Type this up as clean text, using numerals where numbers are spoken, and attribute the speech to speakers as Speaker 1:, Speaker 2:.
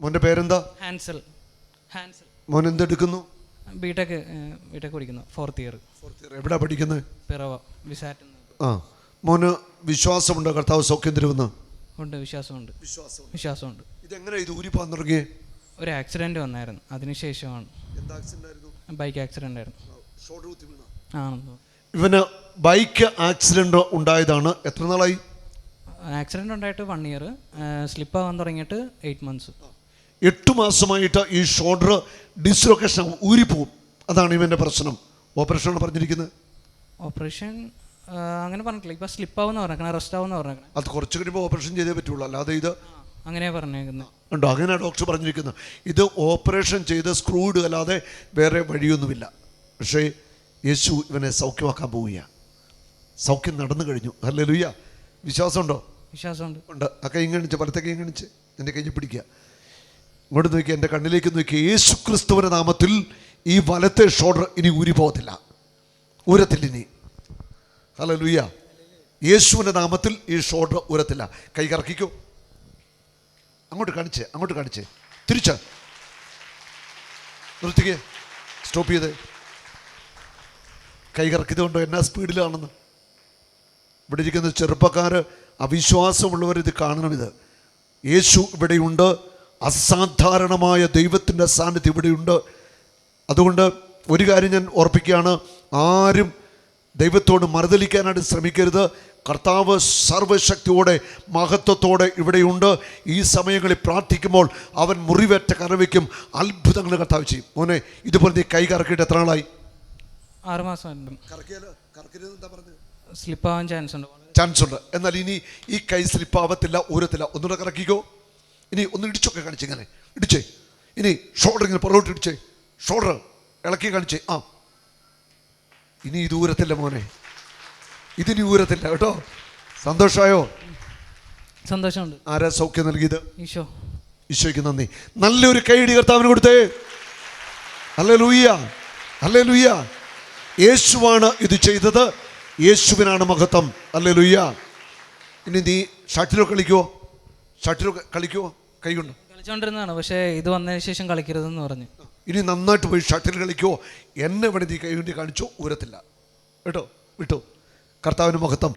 Speaker 1: മോൻ്റെ പേരെന്താ?
Speaker 2: ഹാൻസൽ.
Speaker 1: മോൻ എന്തെടുക്കുന്നു?
Speaker 2: ബിടെക് പഠിക്കുന്നു, ഫോർത്ത് ഇയർ.
Speaker 1: എവിടാ പഠിക്കുന്നത്?
Speaker 2: പിറവ വിസാറ്റ്.
Speaker 1: ആ, മോന് വിശ്വാസമുണ്ടോ കർത്താവ് സൗഖ്യം തരുമെന്ന്?
Speaker 2: ഉണ്ട്, വിശ്വാസമുണ്ട്.
Speaker 1: ഇതെങ്ങനെ ഇത് ഊരിപ്പോകാൻ തുടങ്ങിയേ?
Speaker 2: ഒരു ആക്സിഡന്റ് വന്നായിരുന്നു, അതിനുശേഷമാണ്.
Speaker 1: എന്താ ആക്സിഡന്റ് ആയിരുന്നു?
Speaker 2: ബൈക്ക് ആക്സിഡന്റ് ആയിരുന്നു. ആണെന്നോ?
Speaker 1: ഇവന് ബൈക്ക് ആക്സിഡന്റ് ഉണ്ടായതാണ്. എത്ര നാളായി
Speaker 2: ആക്സിഡന്റ് ഉണ്ടായിട്ട് 1 ഇയർ, സ്ലിപ്പാകാൻ തുടങ്ങിയിട്ട് 8 months.
Speaker 1: 8 മാസമായിട്ട് ഈ ഷോൾഡർ ഡിസ്ലൊക്കേഷൻ ഊരിപ്പോവും. അതാണ് ഇവൻ്റെ പ്രശ്നം. ഓപ്പറേഷനാണ് പറഞ്ഞിരിക്കുന്നത്.
Speaker 2: ഓപ്പറേഷൻ അങ്ങനെ പറഞ്ഞിട്ടില്ല, ഇപ്പം സ്ലിപ്പാവെന്ന് പറഞ്ഞേക്കണം, റെസ്റ്റ് ആവുമെന്ന് പറഞ്ഞേക്കണം.
Speaker 1: അത് കുറച്ച് കഴിയുമ്പോൾ ഓപ്പറേഷൻ ചെയ്തേ പറ്റുള്ളൂ, അല്ലാതെ ഇത്
Speaker 2: അങ്ങനെയാണ് പറഞ്ഞേക്കുന്നത്.
Speaker 1: ഉണ്ടോ? അങ്ങനെയാണ് ഡോക്ടർ പറഞ്ഞിരിക്കുന്നത്. ഇത് ഓപ്പറേഷൻ ചെയ്ത് സ്ക്രൂഡ് അല്ലാതെ വേറെ വഴിയൊന്നുമില്ല. പക്ഷേ യേശു ഇവനെ സൗഖ്യമാക്കാൻ പോവുകയാണ്. സൗഖ്യം നടന്നു കഴിഞ്ഞു. ഹല്ലേലൂയ. വിശ്വാസമുണ്ടോ?
Speaker 2: വിശ്വാസമുണ്ട്.
Speaker 1: ഉണ്ട്. ആ കൈ കാണിച്ച്, വലത്തെ കൈ കാണിച്ച് എൻ്റെ കൈ പിടിക്കുക. ഇങ്ങോട്ട് നോക്കി, എൻ്റെ കണ്ണിലേക്ക് നോക്കി. യേശു ക്രിസ്തുവിൻ്റെ നാമത്തിൽ ഈ വലത്തെ ഷോൾഡർ ഇനി ഊരി പോകത്തില്ല, ഊരത്തില്ല ഇനി. ഹല്ലേലൂയ. യേശുവിൻ്റെ നാമത്തിൽ ഈ ഷോൾഡർ ഊരത്തില്ല. കൈ കറക്കിക്കോ, അങ്ങോട്ട് കാണിച്ച് തിരിച്ച് നിർത്തിക്കേ. സ്റ്റോപ്പ് ചെയ്തേ. കൈ കറക്കിയതുകൊണ്ടോ എന്നാ സ്പീഡിലാണെന്ന്. ഇവിടെ ഇരിക്കുന്ന ചെറുപ്പക്കാർ, അവിശ്വാസമുള്ളവർ ഇത് കാണണം. ഇത് യേശു ഇവിടെയുണ്ട്. അസാധാരണമായ ദൈവത്തിൻ്റെ സാന്നിധ്യം ഇവിടെയുണ്ട്. അതുകൊണ്ട് ഒരു കാര്യം ഞാൻ ഓർപ്പിക്കുകയാണ്, ആരും ദൈവത്തോട് മറുതലിക്കാനായിട്ട് ശ്രമിക്കരുത്. കർത്താവ് സർവശക്തിയോടെ മഹത്വത്തോടെ ഇവിടെയുണ്ട്. ഈ സമയങ്ങളിൽ പ്രാർത്ഥിക്കുമ്പോൾ അവൻ മുറിവേറ്റ കരവയ്ക്കും അത്ഭുതങ്ങൾ കർത്താവ് ചെയ്യും. മോനെ, ഇതുപോലെ നീ കൈ കറക്കിയിട്ട് എത്ര നാളായി?
Speaker 2: 6 മാസം. സ്ലിപ്പാവാൻ ചാൻസ് ഉണ്ട്.
Speaker 1: എന്നാൽ ഇനി ഈ കൈ സ്ലിപ്പാവത്തില്ല, ഊരത്തില്ല. ഒന്നുകൂടെ കറക്കിക്കോ. ഇനി ഒന്ന് ഇടിച്ചൊക്കെ കാണിച്ച്, ഇങ്ങനെ ഇടിച്ചേ. ഇനി ഷോൾഡർ ഇങ്ങനെ പുറകോട്ട് ഇടിച്ചേ, ഷോൾഡർ ഇളക്കി കാണിച്ചേ. ആ, ഇനി ഇത് ഊരത്തില്ല മോനെ, ഇതിനി ഊരത്തില്ല കേട്ടോ. സന്തോഷമായോ?
Speaker 2: സന്തോഷമുണ്ട്.
Speaker 1: ആരാ സൗഖ്യം നൽകിയത്?
Speaker 2: ഈശോയ്ക്ക്
Speaker 1: നന്ദി. നല്ലൊരു കൈയടി കർത്താവിന് കൊടുത്തേ. Hallelujah, hallelujah. യേശുവാണ് ഇത് ചെയ്തത്, യേശുവിനാണ് മഹത്വം. ഹല്ലേലൂയ. ഇനി നീ ഷട്ടിലോ കളിക്കുവോ? കൈ കൊണ്ട്
Speaker 2: കളിച്ചോണ്ടിരുന്നതാണ്, പക്ഷേ ഇത് വന്നതിന് ശേഷം കളിക്കരുതെന്ന് പറഞ്ഞു. ഇനി
Speaker 1: നന്നായിട്ട് പോയി ഷട്ടിൽ കളിക്കുവോ? എന്നെ വേണ്ടി നീ കൈ കൊണ്ട് കാണിച്ചോ, ഊരത്തില്ല കേട്ടോ. വിട്ടോ. കർത്താവിന് മഹത്വം.